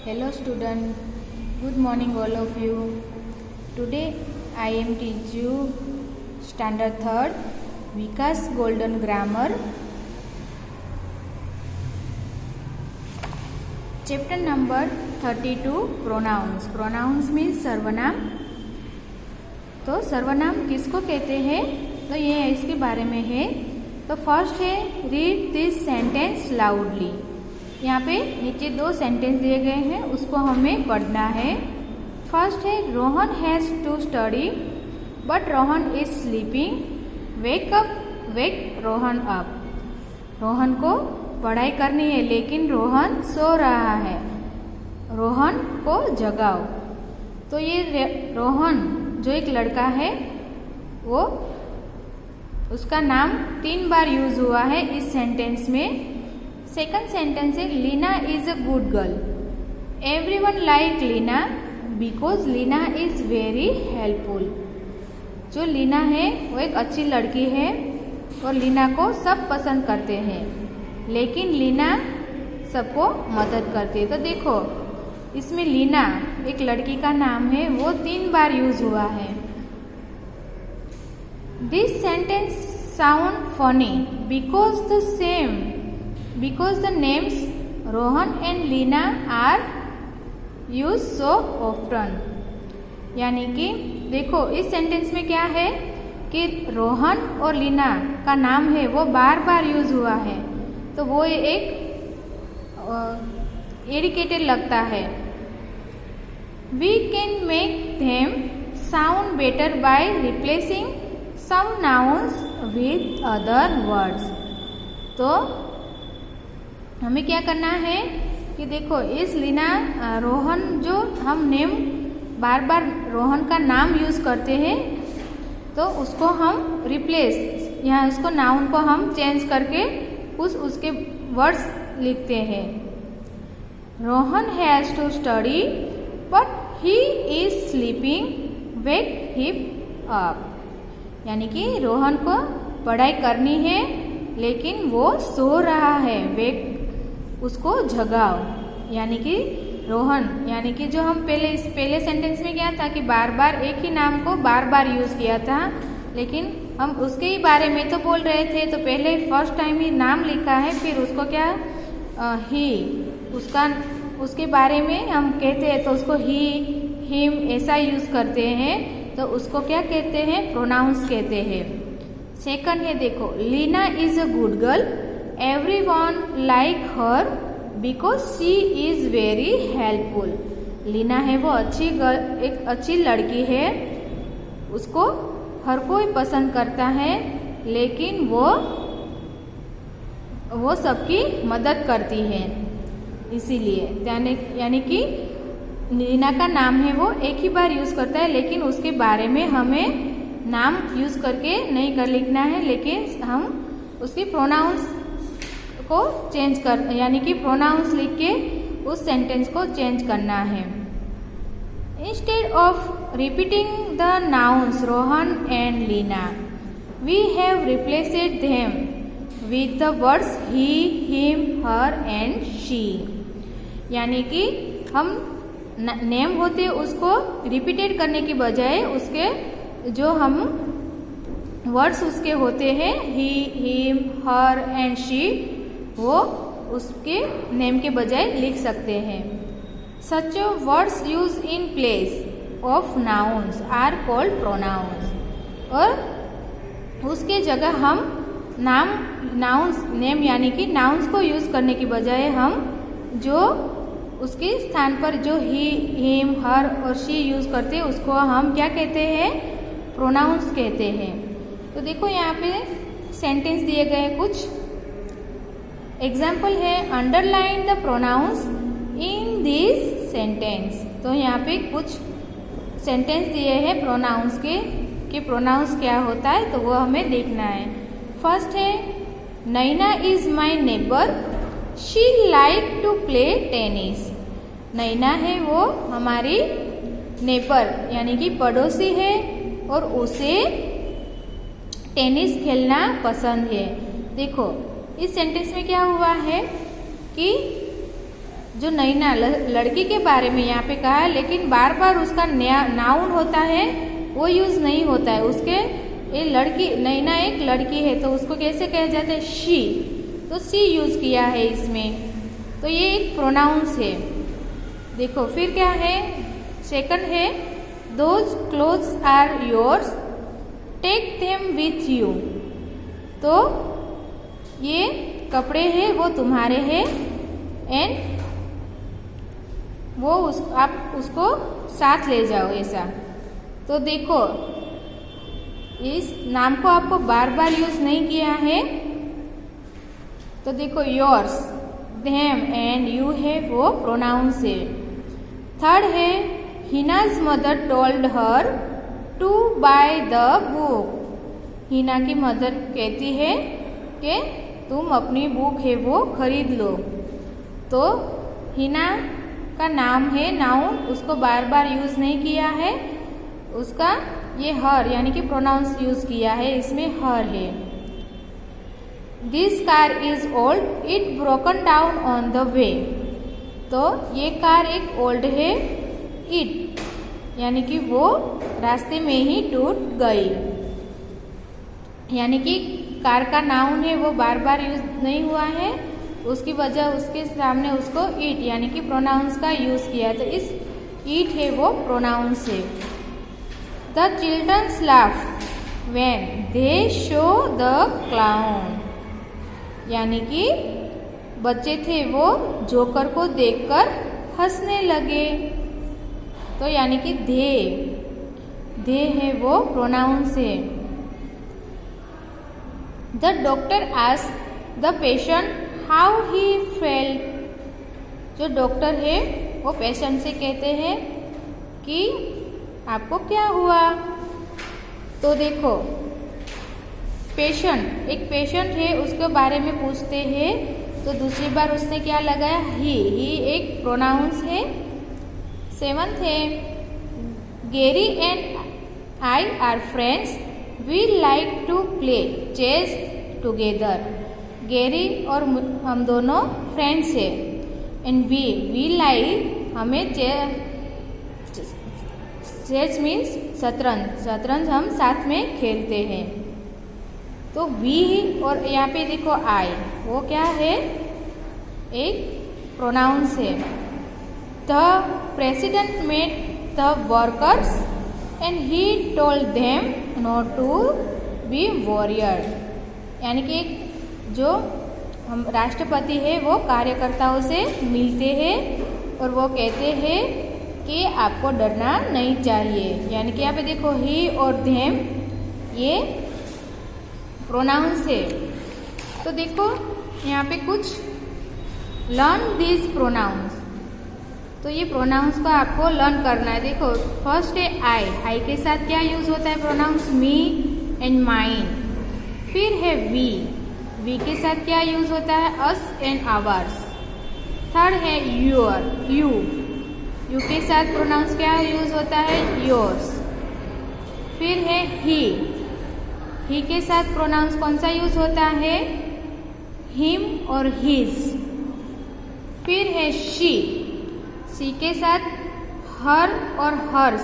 Hello student, good morning all of you. Today I am teach you standard 3rd Vikas Golden Grammar chapter number 32 pronouns. Pronouns means सर्वनाम. तो सर्वनाम किसको कहते हैं तो ये इसके बारे में है. तो फर्स्ट है रीड दिस सेंटेंस लाउडली. यहाँ पे नीचे 2 सेंटेंस दिए गए हैं, उसको हमें पढ़ना है. फर्स्ट है Rohan has to study but Rohan is sleeping. Wake up, wake Rohan up. Rohan को पढ़ाई करनी है लेकिन रोहन सो रहा है. रोहन को जगाओ. तो ये रोहन जो एक लड़का है वो उसका नाम 3 बार यूज हुआ है इस सेंटेंस में. सेकंड सेंटेंस है Leena is a good girl. Everyone like Leena because Leena is very helpful. जो लीना है वो एक अच्छी लड़की है और लीना को सब पसंद करते हैं, लेकिन लीना सबको मदद करती है. तो देखो इसमें लीना एक लड़की का नाम है, वो 3 बार यूज हुआ है. This sentence sound funny because the names Rohan and Leena are used so often. यानी कि देखो इस सेंटेंस में क्या है कि रोहन और लीना का नाम है वो बार बार यूज हुआ है, तो वो एक इरिटेटेड लगता है. We can make them sound better by replacing some nouns with other words. तो हमें क्या करना है कि देखो इस लीना रोहन जो हम नेम बार बार रोहन का नाम यूज करते हैं तो उसको हम रिप्लेस यहाँ उसको नाउन को हम चेंज करके उसके वर्ड्स लिखते हैं. Rohan has to study but he is sleeping, wake him up. यानी कि रोहन को पढ़ाई करनी है लेकिन वो सो रहा है, वेक उसको जगाओ. यानी कि रोहन यानी कि जो हम पहले सेंटेंस में क्या था कि बार बार एक ही नाम को बार बार यूज किया था, लेकिन हम उसके ही बारे में तो बोल रहे थे. तो पहले फर्स्ट टाइम ही नाम लिखा है, फिर उसको क्या ही उसके बारे में हम कहते हैं तो उसको ही हिम ऐसा यूज करते हैं, तो उसको क्या कहते हैं प्रोनाउंस कहते हैं. सेकंड है देखो Leena is a good girl. Everyone like her because she is very helpful. Leena है वो एक अच्छी लड़की है, उसको हर कोई पसंद करता है लेकिन वो सबकी मदद करती है. इसीलिए यानी कि लीना का नाम है वो एक ही बार यूज करता है, लेकिन उसके बारे में हमें नाम यूज करके नहीं कर लिखना है, लेकिन हम उसकी प्रोनाउंस को चेंज यानी कि प्रोनाउंस लिख के उस सेंटेंस को चेंज करना है. Instead of repeating the nouns Rohan and Leena we have replaced them with the words he, him, her and she. यानी कि हम नेम होते उसको रिपीटेड करने की बजाय उसके जो हम वर्ड्स उसके होते हैं he, him, her and she, वो उसके नेम के बजाय लिख सकते हैं. Such words use in place of nouns are called pronouns. और उसके जगह हम नाउन्स नेम यानी कि नाउन्स को यूज करने की बजाय हम जो उसके स्थान पर जो ही, हिम, हर और शी यूज करते हैं उसको हम क्या कहते हैं प्रोनाउंस कहते हैं. तो देखो यहाँ पे सेंटेंस दिए गए कुछ एग्जाम्पल है. Underline the pronounce in this sentence. तो यहाँ पे कुछ सेंटेंस दिए हैं प्रोनाउंस के कि प्रोनाउंस क्या होता है, तो वो हमें देखना है. फर्स्ट है Naina is my neighbour, she like to play tennis. Naina है वो हमारी नेबर यानी कि पड़ोसी है और उसे टेनिस खेलना पसंद है. देखो इस सेंटेंस में क्या हुआ है कि जो नैना लड़की के बारे में यहाँ पे कहा है, लेकिन बार बार उसका नाउन होता है वो यूज़ नहीं होता है। उसके ये लड़की नैना एक लड़की है तो उसको कैसे कहा जाता है? शी। तो सी यूज़ किया है इसमें, तो ये एक प्रोनाउंस है। देखो फिर क्या है, सेकंड है those clothes are yours take them with you. तो ये कपड़े हैं वो तुम्हारे हैं एंड वो आप उसको साथ ले जाओ ऐसा। तो देखो इस नाम को आपको बार बार यूज़ नहीं किया है। तो देखो योर्स, देम एंड यू है वो प्रोनाउंस है। थर्ड है Hina's mother told her to buy the book. Hina की मदर कहती है कि तुम अपनी बुक है वो खरीद लो। तो हिना का नाम है नाउन, उसको बार बार यूज़ नहीं किया है, उसका ये हर यानी कि प्रोनाउंस यूज़ किया है, इसमें हर है। This car is old, it broken down on the way. तो ये कार एक ओल्ड है, इट यानी कि वो रास्ते में ही टूट गई। यानी कि कार का नाउन है वो बार बार यूज़ नहीं हुआ है, उसकी वजह उसके सामने उसको इट यानी कि प्रोनाउंस का यूज़ किया है। तो इस इट है वो प्रोनाउंस है। The childrens laugh when they show the clown. यानी कि बच्चे थे वो जोकर को देखकर हंसने लगे। तो यानी कि दे है वो प्रोनाउंस है। The doctor asked the patient how he felt. जो डॉक्टर है वो पेशेंट से कहते हैं कि आपको क्या हुआ। तो देखो पेशेंट, एक पेशेंट है उसके बारे में पूछते हैं तो दूसरी बार उसने क्या लगाया? ही एक प्रोनाउंस है। सेवंथ है Gerry and I are friends, we like to play chess together. Gerry और हम दोनों फ्रेंड्स है एंड वी लाइक, हमें चेस मीन्स शतरंज हम साथ में खेलते हैं। तो वी और यहाँ पे देखो आई, वो क्या है? एक प्रोनाउंस है। The president met the workers and he told them not to be warrior. यानी कि एक जो हम राष्ट्रपति है वो कार्यकर्ताओं से मिलते हैं और वो कहते हैं कि आपको डरना नहीं चाहिए। यानी कि यहाँ पे देखो ही और देम ये प्रोनाउंस है। तो देखो यहाँ पे कुछ लर्न दिस प्रोनाउंस। तो ये प्रोनाउंस को आपको लर्न करना है। देखो फर्स्ट है आई के साथ क्या यूज़ होता है? Pronouns me and mine. फिर है वी के साथ क्या यूज़ होता है? Us and ours. थर्ड है योर, यू के साथ प्रोनाउंस क्या यूज़ होता है? योर्स। फिर है ही के साथ प्रोनाउंस कौन सा यूज़ होता है? हिम और हिज। फिर है शी के साथ हर और हर्स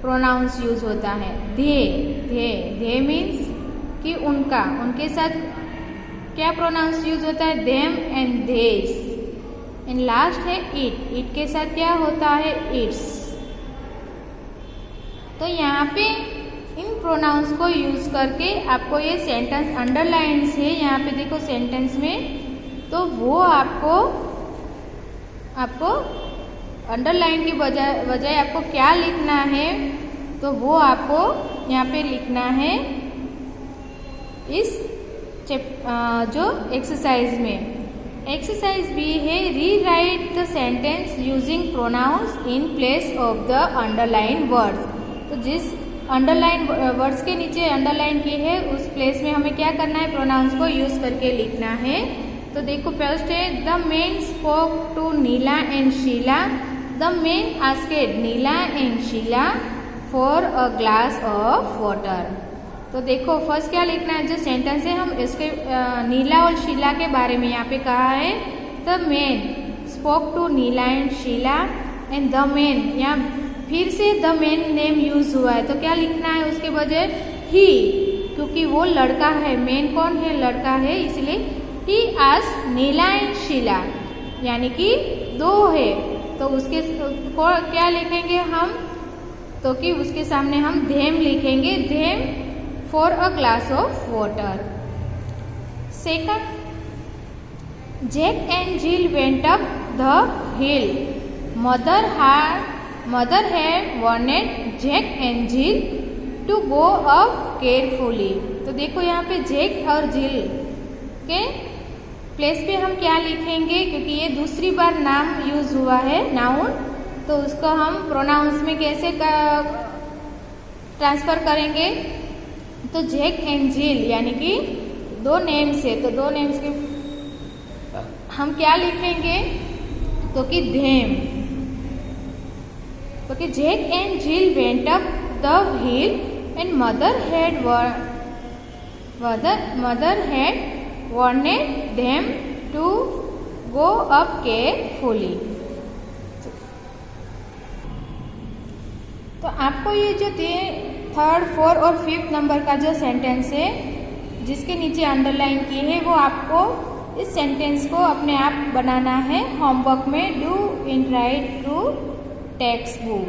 प्रोनाउंस यूज़ होता है। धे मीन्स कि उनके साथ क्या प्रोनाउंस यूज होता है? देम एंड देस। एंड लास्ट है इट के साथ क्या होता है? इट्स। तो यहाँ पे इन प्रोनाउंस को यूज करके आपको ये सेंटेंस अंडरलाइंस है यहाँ पे देखो सेंटेंस में, तो वो आपको अंडरलाइन की बजाय आपको क्या लिखना है? तो वो आपको यहाँ पे लिखना है इस जो एक्सरसाइज में। एक्सरसाइज भी है rewrite the sentence using pronouns in place of the underline words. तो जिस अंडरलाइन वर्ड्स के नीचे अंडरलाइन की है उस प्लेस में हमें क्या करना है? प्रोनाउंस को यूज करके लिखना है। तो देखो फर्स्ट है the man spoke to Neela and Sheela. The man asked Neela and Sheela for a glass of water. तो देखो फर्स्ट क्या लिखना है? जो सेंटेंस है हम इसके नीला और शीला के बारे में यहाँ पे कहा है। The man spoke to Neela and Sheela and the man, यहाँ फिर से द मैन नेम यूज हुआ है तो क्या लिखना है उसके बजाय ही, क्योंकि वो लड़का है, मैन कौन है, लड़का है, इसलिए he asked Neela and Sheela, यानी कि दो है तो उसके को क्या लिखेंगे हम, तो कि उसके सामने हम धेम लिखेंगे, them for a glass of water. Second, Jack and Jill went up the hill, mother had warned Jack and Jill to go up carefully. तो देखो यहाँ पे जैक और जिल के प्लेस पे हम क्या लिखेंगे, क्योंकि ये दूसरी बार नाम यूज हुआ है, नाउन, तो उसको हम प्रोनाउंस में कैसे ट्रांसफर करेंगे, तो जैक एंड जिल यानी कि दो नेम्स है, तो दो नेम्स के हम क्या लिखेंगे, तो कि धेम, तो कि Jack and Jill went up the hill and mother had warned them to go up carefully. तो आपको ये जो थर्ड, फोर्थ और फिफ्थ नंबर का जो सेंटेंस है जिसके नीचे अंडरलाइन की है, वो आपको इस सेंटेंस को अपने आप बनाना है होमवर्क में, do in write to text book.